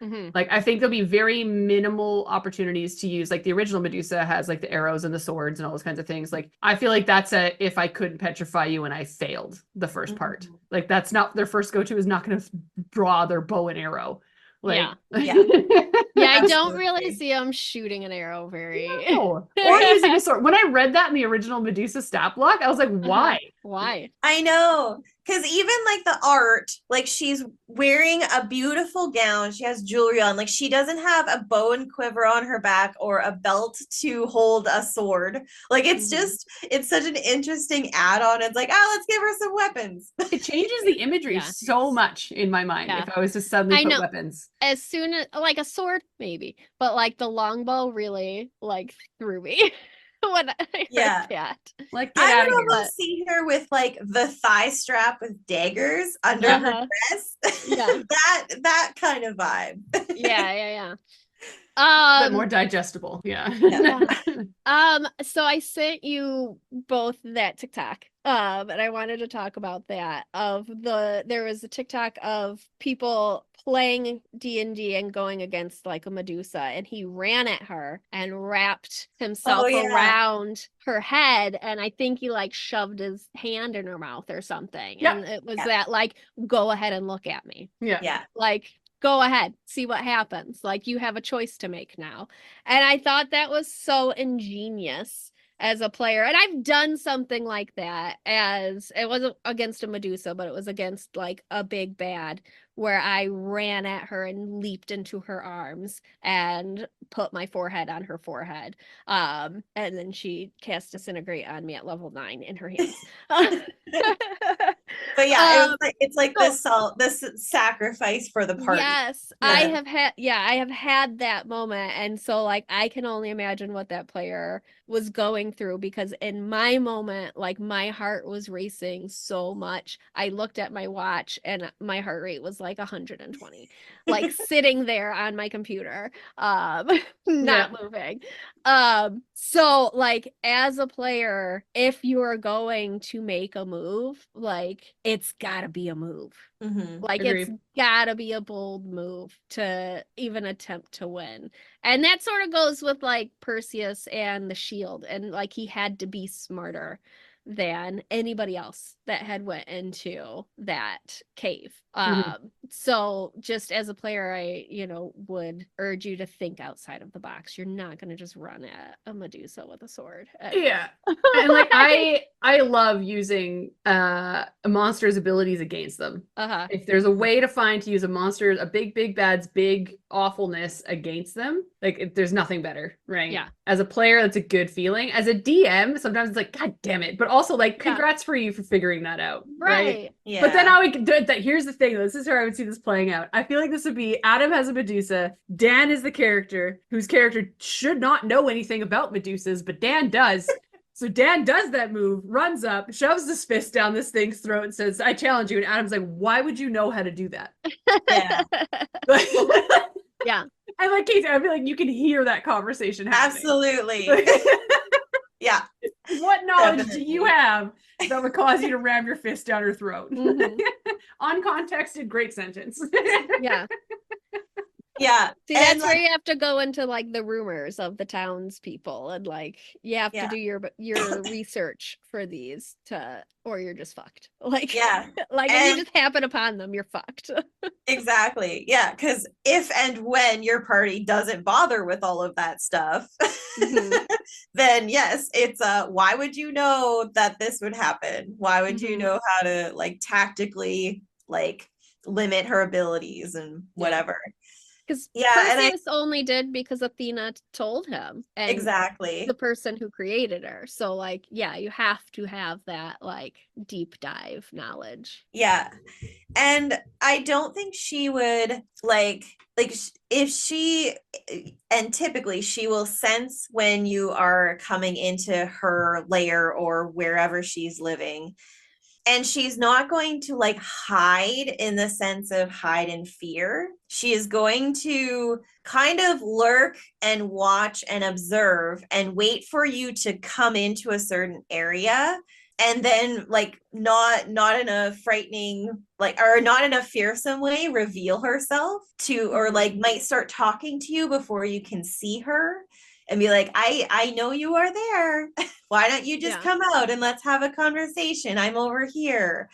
Mm-hmm. Like, I think there'll be very minimal opportunities to use, like the original Medusa has like the arrows and the swords and all those kinds of things. Like, I feel like that's if I couldn't petrify you and I failed the first part. Like, that's not their first go-to is not going to draw their bow and arrow. Like, Yeah. Yeah, I don't Absolutely. really see them shooting an arrow very. No. Or using a sword. When I read that in the original Medusa stat block, I was like, why? Why? I know, because even like the art, like she's wearing a beautiful gown, she has jewelry on, like she doesn't have a bow and quiver on her back or a belt to hold a sword. Like it's just, it's such an interesting add-on. It's like, let's give her some weapons. It changes the imagery so much in my mind if I was to suddenly put weapons. As soon as, like a sword, maybe, but like the longbow really like threw me. When I heard that. Like, I would almost see her with like the thigh strap with daggers under her dress. Yeah. that kind of vibe. Yeah. But more digestible. Yeah. So I sent you both that TikTok. And I wanted to talk about that. There was a TikTok of people playing D&D and going against like a Medusa, and he ran at her and wrapped himself around her head, and I think he like shoved his hand in her mouth or something. And it was that like, go ahead and look at me. Yeah. Like, go ahead, see what happens. Like, you have a choice to make now. And I thought that was so ingenious as a player. And I've done something like that, as it wasn't against a Medusa, but it was against like a big bad, where I ran at her and leaped into her arms and put my forehead on her forehead. And then she cast Disintegrate on me at level 9 in her hands. But yeah, it's like this sacrifice for the party. Yes, yeah. I have had that moment. And so like, I can only imagine what that player was going through, because in my moment, like my heart was racing so much. I looked at my watch and my heart rate was like 120, like sitting there on my computer, not moving. So like, as a player, if you're going to make a move, like it's gotta be a move. Like it's gotta be a bold move to even attempt to win. And that sort of goes with like Perseus and the shield, and like he had to be smarter than anybody else that had went into that cave. So just as a player, I would urge you to think outside of the box. You're not going to just run at a Medusa with a sword. And like I love using a monster's abilities against them. If there's a way to use a monster's, a big bad's big awfulness against them, like there's nothing better, right? Yeah. As a player, that's a good feeling. As a DM, sometimes it's like, God damn it. But also like, Yeah. congrats for you for figuring that out. Right. Yeah. But then I would that here's the thing, this is where I would see this playing out. I feel like this would be Adam has a Medusa, Dan is the character whose character should not know anything about Medusas, but Dan does. So Dan does that move, runs up, shoves his fist down this thing's throat and says, I challenge you. And Adam's like, why would you know how to do that? Yeah. Yeah. I like Kate, I feel like you can hear that conversation happening. Absolutely. Yeah. What knowledge do Definitely. you have that would cause you to ram your fist down her throat? Mhm. Uncontexted, great sentence. Yeah. Yeah. See, And, that's like, where you have to go into like the rumors of the townspeople and like you have to Yeah. do your research for these or you're just fucked. Like, Yeah. like if And- you just happen upon them, you're fucked. Exactly. Yeah. Because if and when your party doesn't bother with all of that stuff, Mhm. then yes, it's why would you know that this would happen? Why would you Mhm. know how to like tactically like limit her abilities and whatever? Because Yeah, and I Perseus only did because Athena told him and exactly. the person who created her. So like, yeah, you have to have that like deep dive knowledge. Yeah. And I don't think she would if she, and typically she will sense when you are coming into her lair or wherever she's living. And she's not going to like hide in the sense of hide in fear. She is going to kind of lurk and watch and observe and wait for you to come into a certain area. And then like not in a frightening like or not in a fearsome way reveal herself to or like might start talking to you before you can see her and be like, I know you are there. Why don't you just Yeah. come out and let's have a conversation? I'm over here.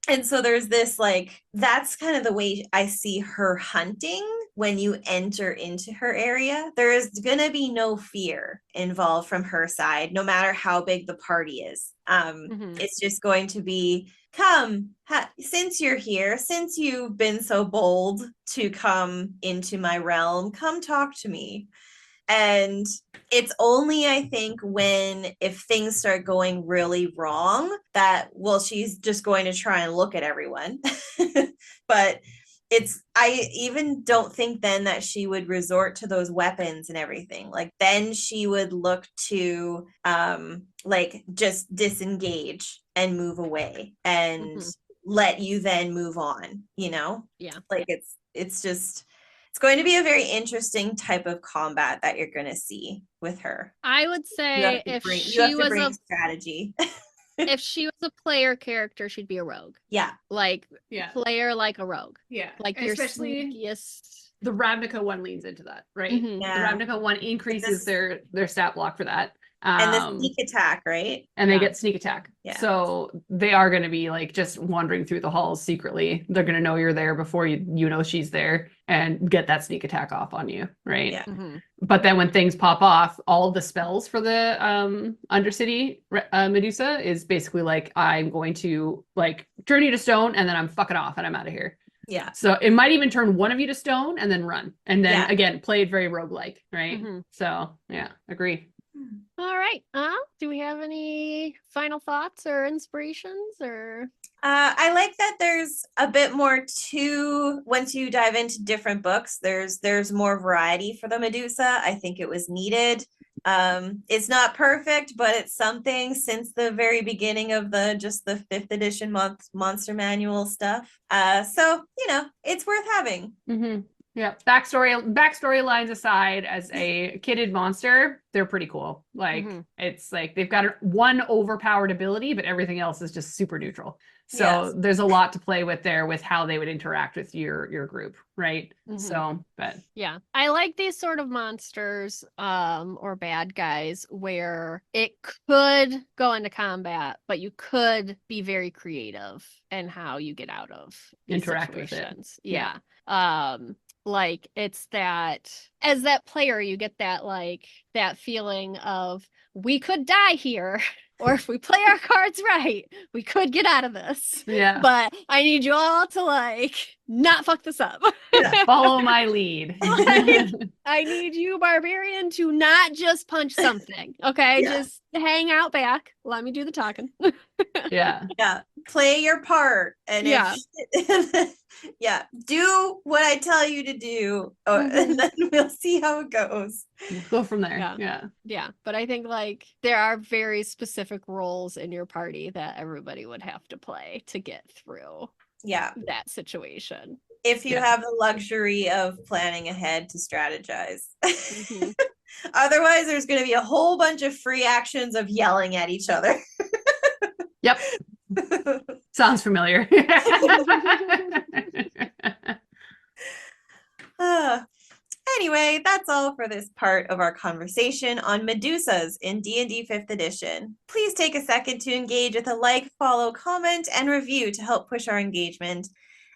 And so there's this like, that's kind of the way I see her hunting when you enter into her area. There is going to be no fear involved from her side, no matter how big the party is. Mhm. It's just going to be, come, since you're here, since you've been so bold to come into my realm, come talk to me. And it's only, I think, if things start going really wrong that, well, she's just going to try and look at everyone. But I even don't think then that she would resort to those weapons and everything. Like then she would look to like just disengage and move away and let you then move on, you know? Yeah. Like it's just it's going to be a very interesting type of combat that you're going to see with her. I would say if she was a strategy. if she was a player character, she'd be a rogue. Yeah. Like Yeah. player like a rogue. Yeah. Like especially your sneakiest. the Ravnica one leans into that, right? Mhm. Yeah. The Ravnica one increases their stat block for that. And the sneak attack, right? And they Yeah. get sneak attack. Yeah. So they are going to be like just wandering through the halls secretly. They're going to know you're there before you know she's there and get that sneak attack off on you, right? Yeah. Mhm. But then when things pop off, all of the spells for the Undercity Medusa is basically like, I'm going to like turn you to stone and then I'm fucking off and I'm out of here. Yeah. So it might even turn one of you to stone and then run. And then Yeah. again, play it very roguelike, right? Mhm. So yeah, agree. All right. Do we have any final thoughts or inspirations or? I like that there's a bit more once you dive into different books, there's more variety for the Medusa. I think it was needed. It's not perfect, but it's something since the very beginning of the 5th edition monster manual stuff. So, it's worth having. Mm-hmm. Yeah. Backstory lines aside, as a kitted monster, they're pretty cool. Like it's like they've got one overpowered ability, but everything else is just super neutral. So Yes. there's a lot to play with there with how they would interact with your group, right? Mhm. So, but Yeah, I like these sort of monsters or bad guys where it could go into combat, but you could be very creative in how you get out of these Interact with it. situations. Yeah. Like it's that as that player you get that like that feeling of we could die here or if we play our cards right, we could get out of this. Yeah. But I need you all to like not fuck this up. Follow my lead. Like, I need you, barbarian, to not just punch something. Okay, Yeah. just hang out back. Let me do the talking. Yeah. Yeah. Play your part. And Yeah. yeah. Do what I tell you to do. And then we'll see how it goes. We'll go from there. Yeah. Yeah. Yeah, but I think like there are very specific roles in your party that everybody would have to play to get through Yeah. that situation. If you Yeah. have the luxury of planning ahead to strategize. Mhm. Otherwise, there's going to be a whole bunch of free actions of yelling at each other. Yep. Sounds familiar. Anyway, that's all for this part of our conversation on Medusas in D&D 5th edition. Please take a second to engage with a like, follow, comment, and review to help push our engagement.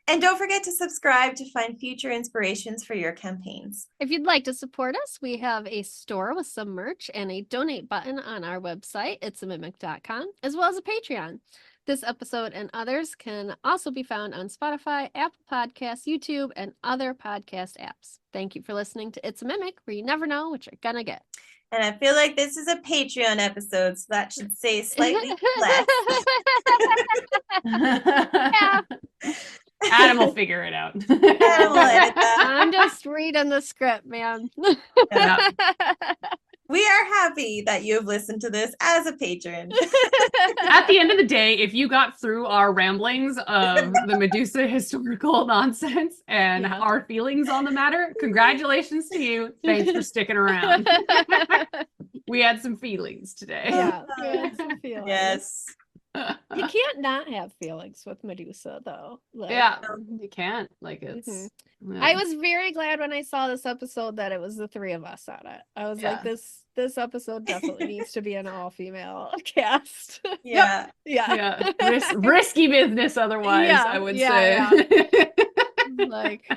And don't forget to subscribe to find future inspirations for your campaigns. If you'd like to support us, we have a store with some merch and a donate button on our website, itsamimic.com, as well as a Patreon. This episode and others can also be found on Spotify, Apple Podcasts, YouTube, and other podcast apps. Thank you for listening to It's a Mimic, where you never know what you're gonna get. And I feel like this is a Patreon episode, so that should say slightly less. Yeah. Adam will figure it out. Adam will edit that. I'm just reading the script, man. Yeah. We are happy that you have listened to this as a patron. At the end of the day, if you got through our ramblings of the Medusa historical nonsense and Yeah. our feelings on the matter, congratulations to you. Thanks for sticking around. We had some feelings today. Yeah, some feelings. Yes. You can't not have feelings with Medusa, though. Like, Yeah, you can't. Like it's. Mhm. yeah. I was very glad when I saw this episode that it was the three of us on it. I was like, Yeah. this episode definitely needs to be an all-female cast. Yeah. Yeah. Yeah, risky business. Otherwise, Yeah, I would yeah, say. Like.